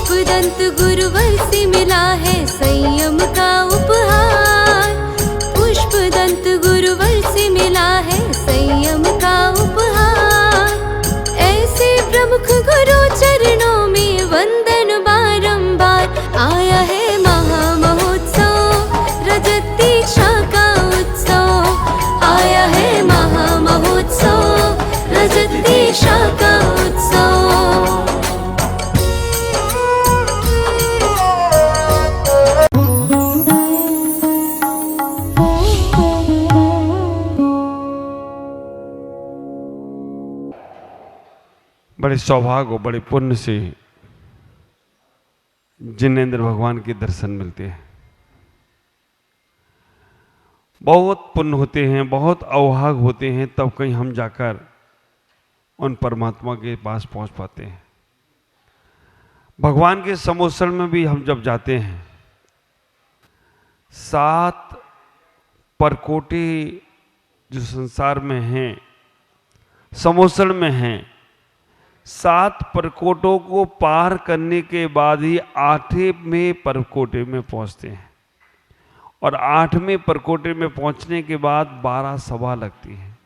पुष्पदंत गुरुवर से मिला है संयम का उपहार। पुष्पदंत गुरुवर से मिला है संयम का उपहार। ऐसे प्रमुख गुरु चरणों में वंदन बारंबार। आया है महामहोत्सव रजत दीक्षा का उत्सव। आया है महामहोत्सव रजत दीक्षा का उत्सव। बड़े सौभाग्य और बड़े पुण्य से जिनेंद्र भगवान के दर्शन मिलते हैं। बहुत पुण्य होते हैं, बहुत अवभाग होते हैं, तब कहीं हम जाकर उन परमात्मा के पास पहुंच पाते हैं। भगवान के समोसण में भी हम जब जाते हैं, 7 परकोटे जो संसार में हैं, समोसण में हैं, 7 परकोटों को पार करने के बाद ही 8वें परकोटे में पहुंचते हैं। और 8वें परकोटे में पहुंचने के बाद 12 सभा लगती है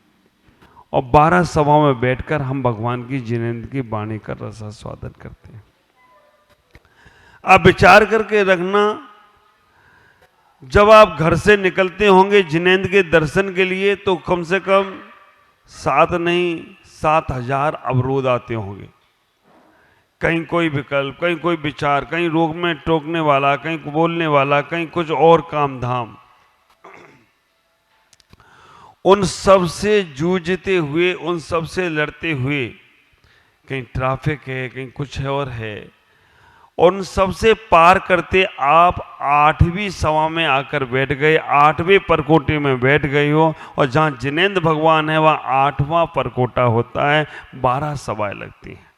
और 12 सभा में बैठकर हम भगवान की जिनेंद्र की वाणी का रसास्वादन करते हैं। आप विचार करके रखना, जब आप घर से निकलते होंगे जिनेंद्र के दर्शन के लिए तो कम से कम 7 नहीं 7,000 अवरोध आते होंगे। कहीं कोई विकल्प, कहीं कोई विचार, कहीं रोग में टोकने वाला, कहीं बोलने वाला, कहीं कुछ और काम धाम। उन सब से जूझते हुए, उन सब से लड़ते हुए, कहीं ट्रैफिक है, कहीं कुछ और है, उन सब से पार करते आप 8वीं सभा में आकर बैठ गए, 8वें परकोटे में बैठ गए हो। और जहाँ जिनेंद्र भगवान है वहाँ 8वां परकोटा होता है, 12 सभाएं लगती हैं।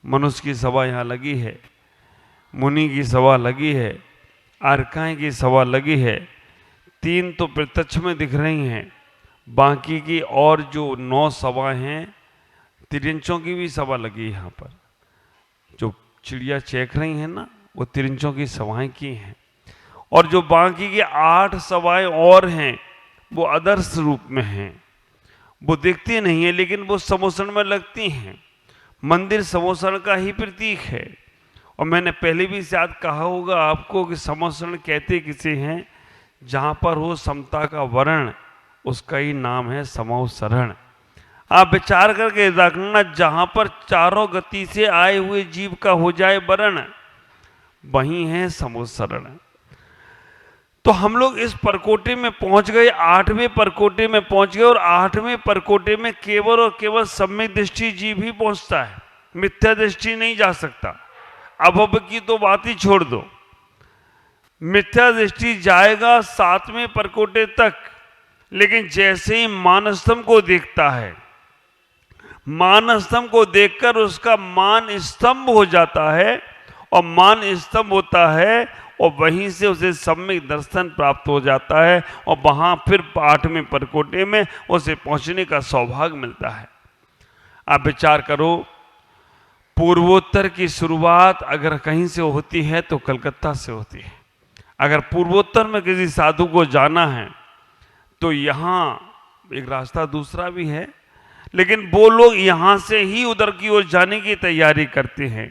मनुष्य की सभा यहाँ लगी है, मुनि की सभा लगी है, अर्काएं की सभा लगी है। 3 तो प्रत्यक्ष में दिख रही हैं, बाकी की और जो 9 सभाएं हैं, तिरंचों की भी सभा लगी है यहाँ पर। जो चिड़िया चेक रही हैं ना, वो तिरंचों की सभाएं की हैं। और जो बाकी की 8 सभाएं और हैं, वो आदर्श रूप में हैं, वो दिखती नहीं है लेकिन वो समोसण में लगती हैं। मंदिर समोसण का ही प्रतीक है। और मैंने पहले भी शायद कहा होगा आपको कि समोसण कहते किसे हैं, जहां पर हो समता का वर्ण, उसका ही नाम है समोसरण। आप विचार करके रखना, जहां पर चारों गति से आए हुए जीव का हो जाए वर्ण, वही है समोसरण। तो हम लोग इस परकोटे में पहुंच गए, 8वें परकोटे में पहुंच गए। और 8वें परकोटे में केवल और केवल सम्यक दृष्टि जीव ही पहुंचता है, मिथ्या दृष्टि नहीं जा सकता। अभव की तो बात ही छोड़ दो, मिथ्या दृष्टि जाएगा 7वें परकोटे तक। लेकिन जैसे ही मानस्तंभ को देखता है, मानस्तंभ को देखकर उसका मान स्तंभ हो जाता है, और मान स्तंभ होता है और वहीं से उसे सम्यक दर्शन प्राप्त हो जाता है। और वहां फिर 8वें परकोटे में उसे पहुंचने का सौभाग्य मिलता है। आप विचार करो, पूर्वोत्तर की शुरुआत अगर कहीं से होती है तो कलकत्ता से होती है। अगर पूर्वोत्तर में किसी साधु को जाना है तो यहाँ एक रास्ता दूसरा भी है, लेकिन वो लोग यहाँ से ही उधर की ओर जाने की तैयारी करते हैं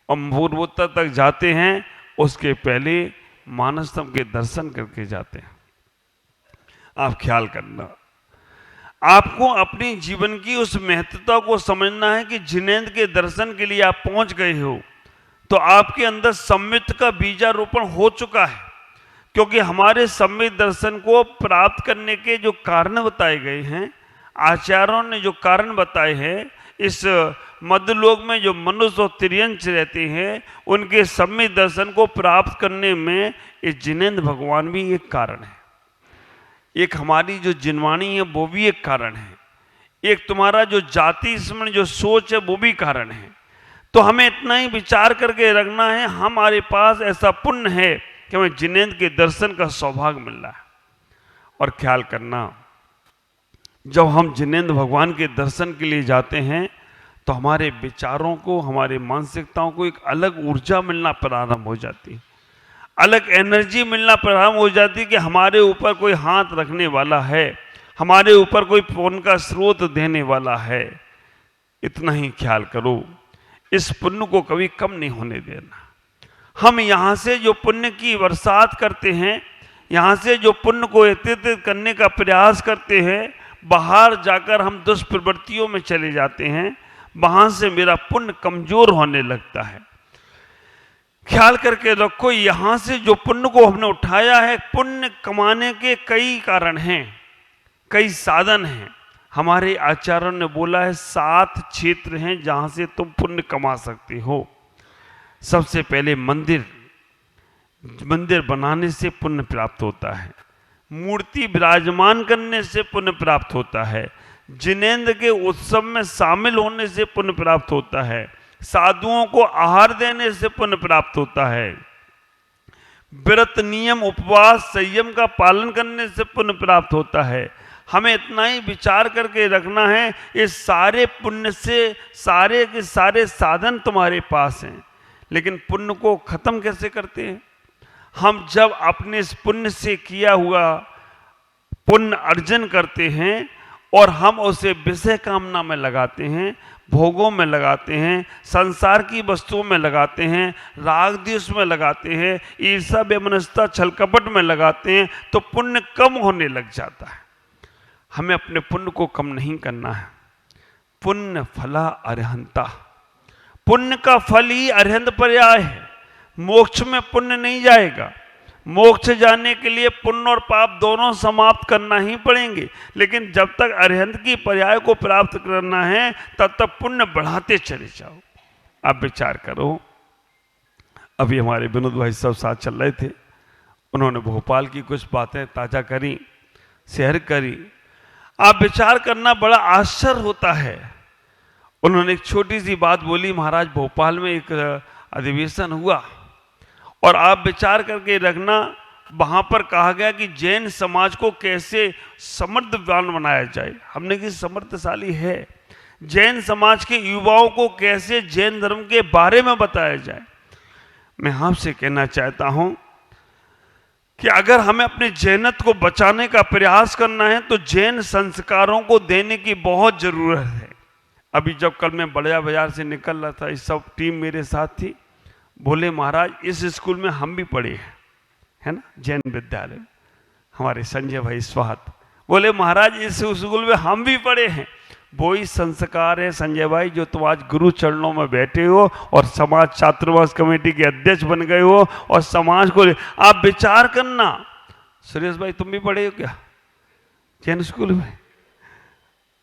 और पूर्वोत्तर तक जाते हैं। उसके पहले मानस्तंभ के दर्शन करके जाते हैं। आप ख्याल करना, आपको अपने जीवन की उस महत्वता को समझना है कि जिनेंद्र के दर्शन के लिए आप पहुंच गए हो तो आपके अंदर सम्यक का बीजारोपण हो चुका है। क्योंकि हमारे सम्यक दर्शन को प्राप्त करने के जो कारण बताए गए हैं, आचार्यों ने जो कारण बताए हैं, इस मध्यलोक में जो मनुष्य और तिर्यंच रहते हैं, उनके सम्यक दर्शन को प्राप्त करने में इस जिनेंद्र भगवान भी एक कारण है। एक हमारी जो जिनवाणी है वो भी एक कारण है। एक तुम्हारा जो जाति स्मरण जो सोच है वो भी कारण है। तो हमें इतना ही विचार करके रखना है, हमारे पास ऐसा पुण्य है कि हमें जिनेंद्र के दर्शन का सौभाग्य मिल रहा है। और ख्याल करना, जब हम जिनेंद्र भगवान के दर्शन के लिए जाते हैं तो हमारे विचारों को, हमारे मानसिकताओं को एक अलग ऊर्जा मिलना प्रारंभ हो जाती है, अलग एनर्जी मिलना प्रारंभ हो जाती है कि हमारे ऊपर कोई हाथ रखने वाला है, हमारे ऊपर कोई पुण्य का स्रोत देने वाला है। इतना ही ख्याल करो, इस पुण्य को कभी कम नहीं होने देना। हम यहाँ से जो पुण्य की बरसात करते हैं, यहाँ से जो पुण्य को एकत्रित करने का प्रयास करते हैं, बाहर जाकर हम दुष्प्रवृत्तियों में चले जाते हैं, वहां से मेरा पुण्य कमजोर होने लगता है। ख्याल करके रखो, यहां से जो पुण्य को हमने उठाया है, पुण्य कमाने के कई कारण हैं, कई साधन हैं। हमारे आचार्यों ने बोला है 7 क्षेत्र हैं जहां से तुम पुण्य कमा सकते हो। सबसे पहले मंदिर बनाने से पुण्य प्राप्त होता है, मूर्ति विराजमान करने से पुण्य प्राप्त होता है, जिनेंद्र के उत्सव में शामिल होने से पुण्य प्राप्त होता है, साधुओं को आहार देने से पुण्य प्राप्त होता है, व्रत नियम उपवास संयम का पालन करने से पुण्य प्राप्त होता है। हमें इतना ही विचार करके रखना है, ये सारे पुण्य से सारे के सारे साधन तुम्हारे पास हैं, लेकिन पुण्य को खत्म कैसे करते हैं? हम जब अपने इस पुण्य से किया हुआ पुण्य अर्जन करते हैं और हम उसे विषय कामना में लगाते हैं, भोगों में लगाते हैं, संसार की वस्तुओं में लगाते हैं, राग द्वेष में लगाते हैं, ईर्ष्या वैमनस्यता छल कपट में लगाते हैं, तो पुण्य कम होने लग जाता है। हमें अपने पुण्य को कम नहीं करना है। पुण्य फला अरहंता, पुण्य का फल ही अरहंत पर्याय है। मोक्ष में पुण्य नहीं जाएगा, मोक्ष जाने के लिए पुण्य और पाप दोनों समाप्त करना ही पड़ेंगे, लेकिन जब तक अरहंत की पर्याय को प्राप्त करना है तब तक पुण्य बढ़ाते चले जाओ। आप विचार करो, अभी हमारे विनोद भाई सब साथ चल रहे थे, उन्होंने भोपाल की कुछ बातें ताजा करी, शेयर करी। आप विचार करना बड़ा आश्चर्य होता है। उन्होंने एक छोटी सी बात बोली, महाराज भोपाल में एक अधिवेशन हुआ और आप विचार करके रखना, वहां पर कहा गया कि जैन समाज को कैसे समृद्धवान बनाया जाए। हमने कि समृद्धशाली है, जैन समाज के युवाओं को कैसे जैन धर्म के बारे में बताया जाए। मैं आपसे कहना चाहता हूं कि अगर हमें अपने जैनत्व को बचाने का प्रयास करना है तो जैन संस्कारों को देने की बहुत जरूरत है। अभी जब कल मैं बड़िया बाजार से निकल रहा था, इस सब टीम मेरे साथ थी, बोले महाराज इस स्कूल में हम भी पढ़े हैं, है ना, जैन विद्यालय, हमारे संजय भाई स्वात बोले महाराज इस स्कूल में हम भी पढ़े हैं। वही संस्कार है संजय भाई जो तुम आज गुरु चरणों में बैठे हो और समाज छात्रावास कमेटी के अध्यक्ष बन गए हो और समाज को आप विचार करना। सुरेश भाई तुम भी पढ़े हो क्या जैन स्कूल में?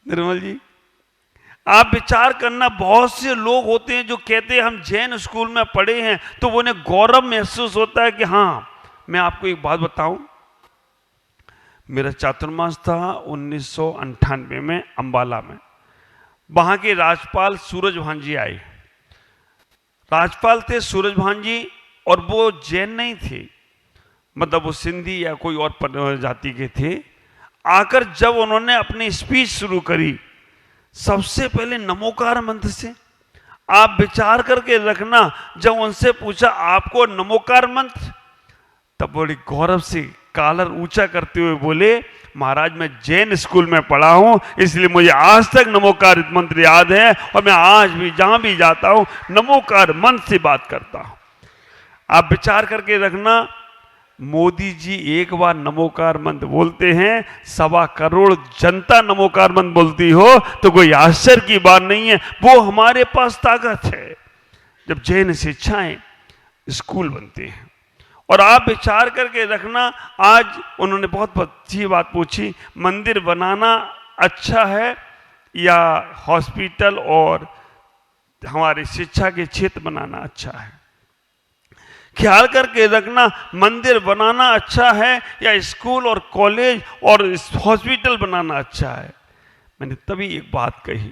निर्मल जी आप विचार करना, बहुत से लोग होते हैं जो कहते हैं हम जैन स्कूल में पढ़े हैं, तो वो उन्हें गौरव महसूस होता है कि हाँ। मैं आपको एक बात बताऊं, मेरा चातुर्मास था 1998 में अंबाला में। वहां के राज्यपाल सूरजभान जी आए, राज्यपाल थे सूरजभान जी, और वो जैन नहीं थे, मतलब वो सिंधी या कोई और जाति के थे। आकर जब उन्होंने अपनी स्पीच शुरू करी, सबसे पहले नमोकार मंत्र से। आप विचार करके रखना, जब उनसे पूछा आपको नमोकार मंत्र, तब बड़ी गौरव से कॉलर ऊंचा करते हुए बोले महाराज मैं जैन स्कूल में पढ़ा हूं, इसलिए मुझे आज तक नमोकार मंत्र याद है और मैं आज भी जहां भी जाता हूं नमोकार मंत्र से बात करता हूं। आप विचार करके रखना, मोदी जी एक बार नमोकार मंत्र बोलते हैं, 1.25 करोड़ जनता नमोकार मंत्र बोलती हो तो कोई आश्चर्य की बात नहीं है। वो हमारे पास ताकत है जब जैन शिक्षाएं स्कूल बनते हैं। और आप विचार करके रखना, आज उन्होंने बहुत अच्छी बात पूछी, मंदिर बनाना अच्छा है या हॉस्पिटल और हमारे शिक्षा के क्षेत्र बनाना अच्छा है? ख्याल करके रखना, मंदिर बनाना अच्छा है या स्कूल और कॉलेज और हॉस्पिटल बनाना अच्छा है? मैंने तभी एक बात कही,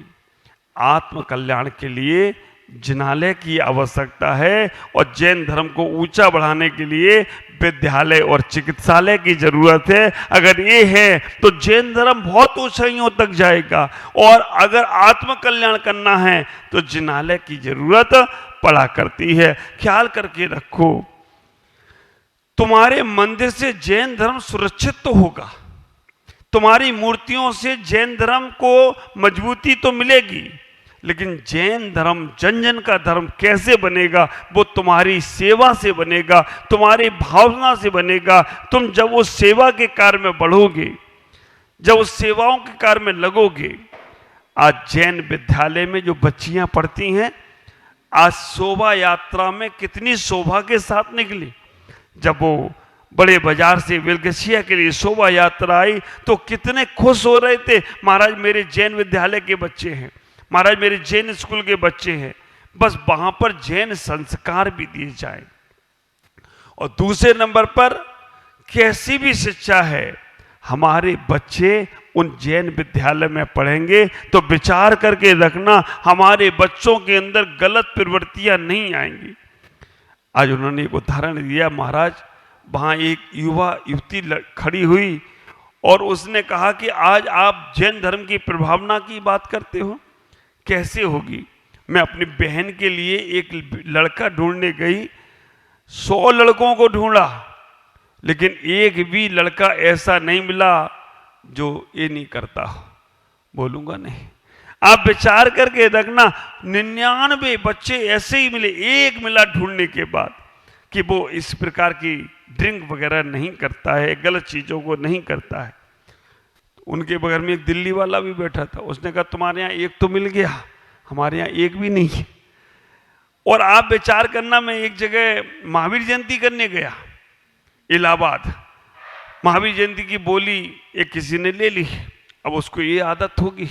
आत्म कल्याण के लिए जिनालय की आवश्यकता है और जैन धर्म को ऊंचा बढ़ाने के लिए विद्यालय और चिकित्सालय की जरूरत है। अगर ये है तो जैन धर्म बहुत ऊंचाइयों तक जाएगा। और अगर आत्म कल्याण करना है तो जिनालय की जरूरत पड़ा करती है। ख्याल करके रखो, तुम्हारे मंदिर से जैन धर्म सुरक्षित तो होगा, तुम्हारी मूर्तियों से जैन धर्म को मजबूती तो मिलेगी, लेकिन जैन धर्म जन जन का धर्म कैसे बनेगा? वो तुम्हारी सेवा से बनेगा, तुम्हारी भावना से बनेगा। तुम जब उस सेवा के कार्य में बढ़ोगे, जब उस सेवाओं के कार्य में लगोगे। आज जैन विद्यालय में जो बच्चियां पढ़ती हैं, आज शोभा यात्रा में कितनी शोभा के साथ निकली। जब वो बड़े बाजार से वेलगसिया के लिए शोभा यात्रा आई तो कितने खुश हो रहे थे, महाराज मेरे जैन विद्यालय के बच्चे हैं, महाराज मेरे जैन स्कूल के बच्चे हैं। बस वहां पर जैन संस्कार भी दिए जाए। और दूसरे नंबर पर कैसी भी शिक्षा है, हमारे बच्चे उन जैन विद्यालय में पढ़ेंगे तो विचार करके रखना, हमारे बच्चों के अंदर गलत प्रवृत्तियां नहीं आएंगी। आज उन्होंने एक उदाहरण दिया, महाराज वहां एक युवा युवती खड़ी हुई और उसने कहा कि आज आप जैन धर्म की प्रभावना की बात करते हो, कैसे होगी? मैं अपनी बहन के लिए एक लड़का ढूंढने गई, 100 लड़कों को ढूंढा, लेकिन एक भी लड़का ऐसा नहीं मिला जो ये नहीं करता हो। बोलूंगा नहीं, आप विचार करके रखना, 99 बच्चे ऐसे ही मिले, एक मिला ढूंढने के बाद कि वो इस प्रकार की ड्रिंक वगैरह नहीं करता है, गलत चीजों को नहीं करता है। उनके बगल में एक दिल्ली वाला भी बैठा था, उसने कहा तुम्हारे यहाँ एक तो मिल गया, हमारे यहाँ एक भी नहीं है। और आप विचार करना, मैं एक जगह महावीर जयंती करने गया इलाहाबाद, महावीर जयंती की बोली एक किसी ने ले ली, अब उसको ये आदत होगी,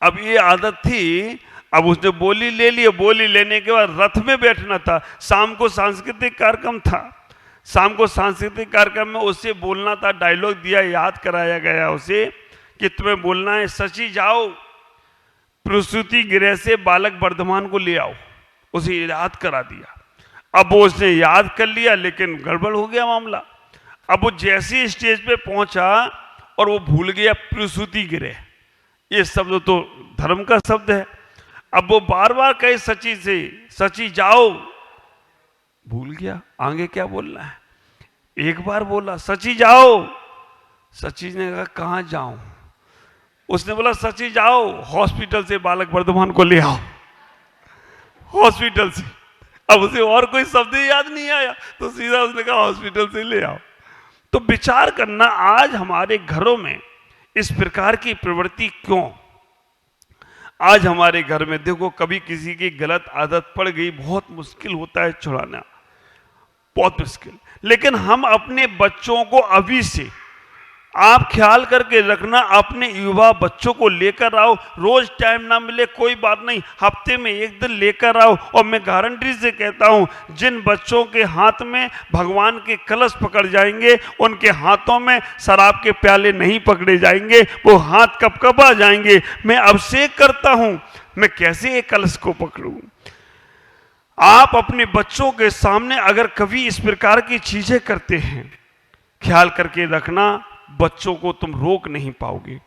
अब ये आदत थी, अब उसने बोली ले ली। बोली लेने के बाद रथ में बैठना था, शाम को सांस्कृतिक कार्यक्रम था, शाम को सांस्कृतिक कार्यक्रम में उससे बोलना था, डायलॉग दिया, याद कराया गया उसे कि तुम्हें बोलना है, सची जाओ प्रसूति गृह से बालक वर्धमान को ले आओ, उसे याद करा दिया। अब वो उसने याद कर लिया, लेकिन गड़बड़ हो गया मामला। अब वो जैसे स्टेज पे पहुंचा और वो भूल गया प्रसूति गृह, ये शब्द तो धर्म का शब्द है। अब वो बार बार कहे सची से, सची जाओ, भूल गया आगे क्या बोलना है। एक बार बोला सची जाओ, सची ने कहा कहां जाऊं? उसने बोला सची जाओ हॉस्पिटल से बालक वर्धमान को ले आओ, हॉस्पिटल से। अब उसे और कोई शब्द ही याद नहीं आया तो सीधा उसने कहा हॉस्पिटल से ले आओ। तो विचार करना, आज हमारे घरों में इस प्रकार की प्रवृत्ति क्यों? आज हमारे घर में देखो, कभी किसी की गलत आदत पड़ गई, बहुत मुश्किल होता है छुड़ाना, बहुत मुश्किल। लेकिन हम अपने बच्चों को अभी से, आप ख्याल करके रखना, अपने युवा बच्चों को लेकर आओ। रोज टाइम ना मिले कोई बात नहीं, हफ्ते में एक दिन लेकर आओ। और मैं गारंटी से कहता हूं, जिन बच्चों के हाथ में भगवान के कलश पकड़ जाएंगे, उनके हाथों में शराब के प्याले नहीं पकड़े जाएंगे, वो हाथ कपकपा जाएंगे। मैं अभिषेक करता हूं, मैं कैसे एक कलश को पकड़ूं? आप अपने बच्चों के सामने अगर कभी इस प्रकार की चीजें करते हैं, ख्याल करके रखना, बच्चों को तुम रोक नहीं पाओगे।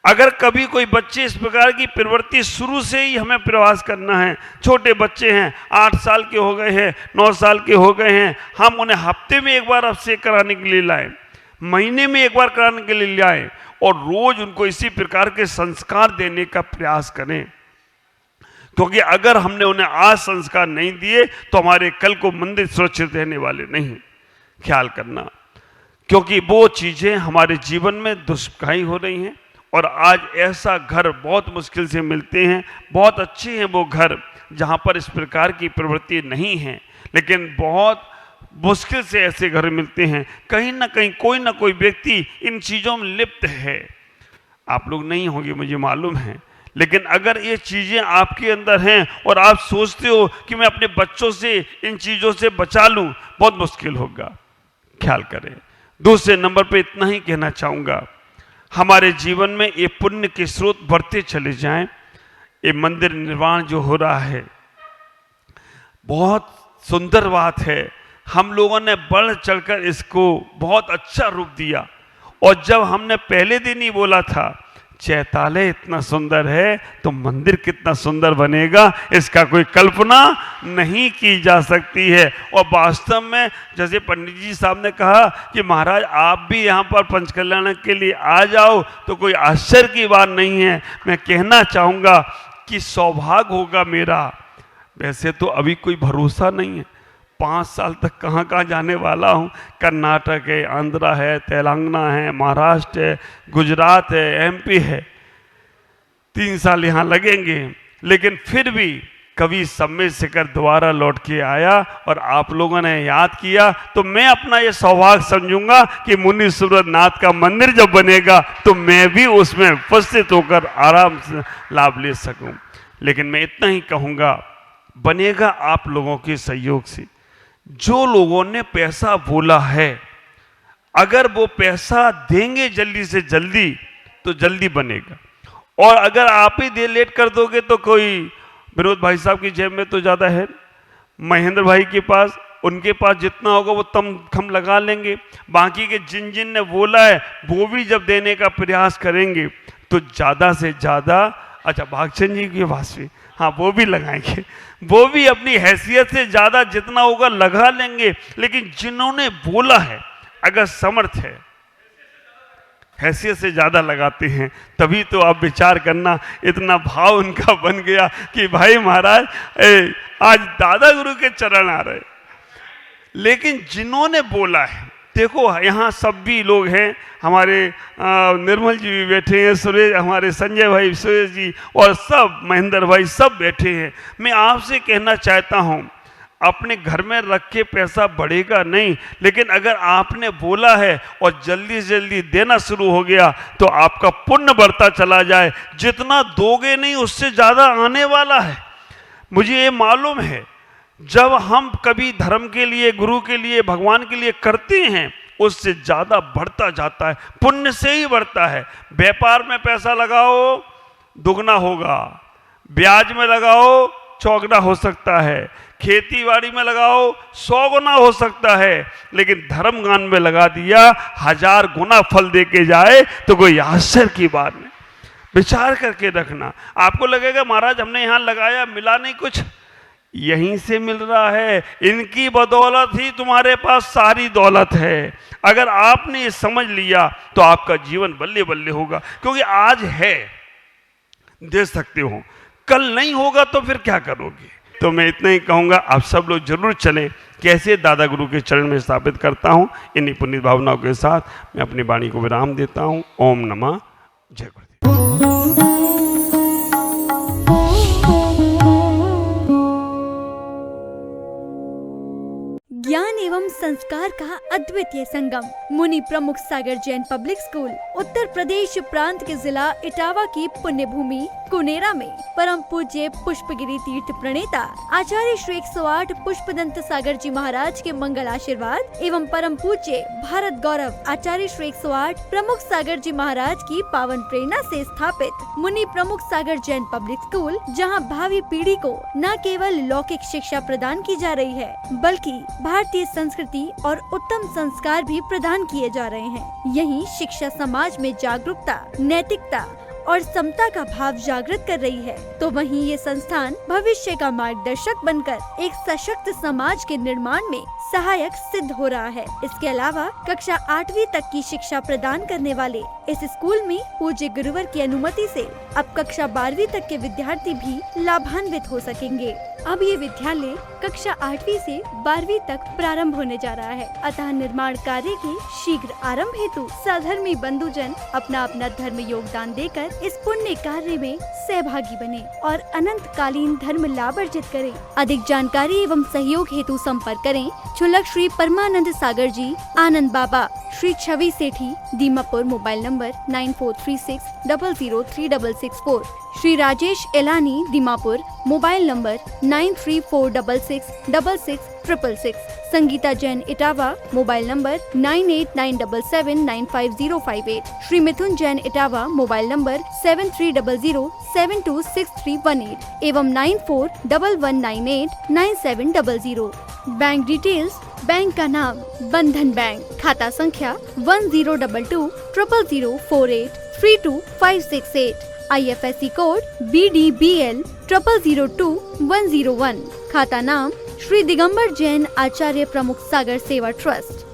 अगर कभी कोई बच्चे इस प्रकार की प्रवृत्ति, शुरू से ही हमें प्रयास करना है, छोटे बच्चे हैं, 8 साल के हो गए हैं, 9 साल के हो गए हैं, हम उन्हें हफ्ते में एक बार अभिषेक कराने के लिए लाएं, महीने में एक बार कराने के लिए लाएं और रोज उनको इसी प्रकार के संस्कार देने का प्रयास करें। क्योंकि अगर हमने उन्हें आज संस्कार नहीं दिए तो हमारे कल को मंदिर सुरक्षित रहने वाले नहीं। ख्याल करना, क्योंकि वो चीजें हमारे जीवन में दुष्काई हो रही हैं। और आज ऐसा घर बहुत मुश्किल से मिलते हैं, बहुत अच्छे हैं वो घर जहां पर इस प्रकार की प्रवृत्ति नहीं है, लेकिन बहुत मुश्किल से ऐसे घर मिलते हैं। कहीं ना कहीं कोई ना कोई व्यक्ति इन चीजों में लिप्त है। आप लोग नहीं होंगे मुझे मालूम है, लेकिन अगर ये चीजें आपके अंदर हैं और आप सोचते हो कि मैं अपने बच्चों से इन चीजों से बचा लूं, बहुत मुश्किल होगा। ख्याल करें। दूसरे नंबर पे इतना ही कहना चाहूंगा, हमारे जीवन में ये पुण्य के स्रोत बढ़ते चले जाएं। ये मंदिर निर्माण जो हो रहा है, बहुत सुंदर बात है। हम लोगों ने बढ़ चढ़कर इसको बहुत अच्छा रूप दिया। और जब हमने पहले दिन ही बोला था चैतालय इतना सुंदर है तो मंदिर कितना सुंदर बनेगा, इसका कोई कल्पना नहीं की जा सकती है। और वास्तव में जैसे पंडित जी साहब ने कहा कि महाराज आप भी यहाँ पर पंचकल्याण के लिए आ जाओ, तो कोई आश्चर्य की बात नहीं है। मैं कहना चाहूँगा कि सौभाग्य होगा मेरा। वैसे तो अभी कोई भरोसा नहीं है, 5 साल तक कहाँ कहाँ जाने वाला हूँ। कर्नाटक है, आंध्रा है, तेलंगाना है, महाराष्ट्र है, गुजरात है, एमपी है। 3 साल यहाँ लगेंगे, लेकिन फिर भी कभी सम्मेद शिखर दोबारा लौट के आया और आप लोगों ने याद किया, तो मैं अपना ये सौभाग्य समझूंगा कि मुनि सूरजनाथ का मंदिर जब बनेगा तो मैं भी उसमें उपस्थित होकर आराम से लाभ ले सकूं। लेकिन मैं इतना ही कहूँगा, बनेगा आप लोगों के सहयोग से। जो लोगों ने पैसा बोला है, अगर वो पैसा देंगे जल्दी से जल्दी तो जल्दी बनेगा। और अगर आप ही दे लेट कर दोगे तो कोई विनोद भाई साहब की जेब में तो ज़्यादा है, महेंद्र भाई के पास, उनके पास जितना होगा वो हम लगा लेंगे। बाकी के जिन जिन ने बोला है वो भी जब देने का प्रयास करेंगे तो ज़्यादा से ज़्यादा, अच्छा भागचंद जी के पास भी, हाँ वो भी लगाएंगे, वो भी अपनी हैसियत से ज़्यादा जितना होगा लगा लेंगे। लेकिन जिन्होंने बोला है, अगर समर्थ है, हैसियत से ज़्यादा लगाते हैं, तभी तो आप विचार करना इतना भाव उनका बन गया कि भाई महाराज आज दादा गुरु के चरण आ रहे। लेकिन जिन्होंने बोला है, देखो यहाँ सब भी लोग हैं, हमारे निर्मल जी भी बैठे हैं, सुरेश, हमारे संजय भाई, सुरेश जी और सब, महेंद्र भाई सब बैठे हैं। मैं आपसे कहना चाहता हूँ, अपने घर में रख के पैसा बढ़ेगा नहीं, लेकिन अगर आपने बोला है और जल्दी से जल्दी देना शुरू हो गया तो आपका पुण्य बढ़ता चला जाए। जितना दोगे नहीं उससे ज़्यादा आने वाला है। मुझे ये मालूम है, जब हम कभी धर्म के लिए, गुरु के लिए, भगवान के लिए करते हैं, उससे ज़्यादा बढ़ता जाता है, पुण्य से ही बढ़ता है। व्यापार में पैसा लगाओ दुगना होगा, ब्याज में लगाओ चौगुना हो सकता है, खेती बाड़ी में लगाओ 100 गुना हो सकता है, लेकिन धर्म गान में लगा दिया 1000 गुना फल दे के जाए तो कोई आश्चर्य की बात नहीं। विचार करके रखना। आपको लगेगा महाराज हमने यहाँ लगाया मिला नहीं कुछ, यहीं से मिल रहा है, इनकी बदौलत ही तुम्हारे पास सारी दौलत है। अगर आपने ये समझ लिया तो आपका जीवन बल्ले बल्ले होगा, क्योंकि आज है दे सकते हो, कल नहीं होगा तो फिर क्या करोगे। तो मैं इतना ही कहूँगा, आप सब लोग जरूर चलें। कैसे दादा गुरु के चरण में स्थापित करता हूँ, इन्हीं पुनीत भावनाओं के साथ मैं अपनी वाणी को विराम देता हूँ। ओम नमः जय गुरुदेव। ज्ञान एवं संस्कार का अद्वितीय संगम, मुनि प्रमुख सागर जैन पब्लिक स्कूल उत्तर प्रदेश प्रांत के जिला इटावा की पुण्य भूमि कुनेरा में परम पूज्य पुष्पगिरी तीर्थ प्रणेता आचार्य श्री 108 पुष्पदंत सागर जी महाराज के मंगल आशीर्वाद एवं परम पूज्य भारत गौरव आचार्य श्री 108 प्रमुख सागर जी महाराज की पावन प्रेरणा से स्थापित मुनि प्रमुख सागर जैन पब्लिक स्कूल, जहां भावी पीढ़ी को न केवल लौकिक शिक्षा प्रदान की जा रही है, बल्कि भारतीय संस्कृति और उत्तम संस्कार भी प्रदान किए जा रहे हैं। यही शिक्षा समाज में जागरूकता, नैतिकता और समता का भाव जागृत कर रही है, तो वहीं ये संस्थान भविष्य का मार्गदर्शक बनकर एक सशक्त समाज के निर्माण में सहायक सिद्ध हो रहा है। इसके अलावा कक्षा 8वीं तक की शिक्षा प्रदान करने वाले इस स्कूल में पूज्य गुरुवर की अनुमति से अब कक्षा 12वीं तक के विद्यार्थी भी लाभान्वित हो सकेंगे। अब ये विद्यालय कक्षा 8वीं से 12वीं तक प्रारंभ होने जा रहा है, अतः निर्माण कार्य के शीघ्र आरंभ हेतु सधर्मी बंधुजन अपना अपना धर्म योगदान देकर इस पुण्य कार्य में सहभागी बने और अनंत कालीन धर्म लाभ अर्जित करें। अधिक जानकारी एवं सहयोग हेतु संपर्क करें छुलक Shri Paramanand Sagar ji, Anand Baba, Shri Chhavi Sethi, Dimapur, mobile number 9436003664, Shri Rajesh Elani, Dimapur, mobile number 9346666666, Sangeeta Jain, Etawah, mobile number 9897795058, Shri Mithun Jain, Etawah, mobile number 7300726318 एवं 9411989700। बैंक डिटेल्स बैंक का नाम बंधन बैंक। खाता संख्या 1022000048325668। IFSC code BDBL 0002-101। खाता नाम श्री दिगंबर जैन आचार्य प्रमुख सागर सेवा ट्रस्ट।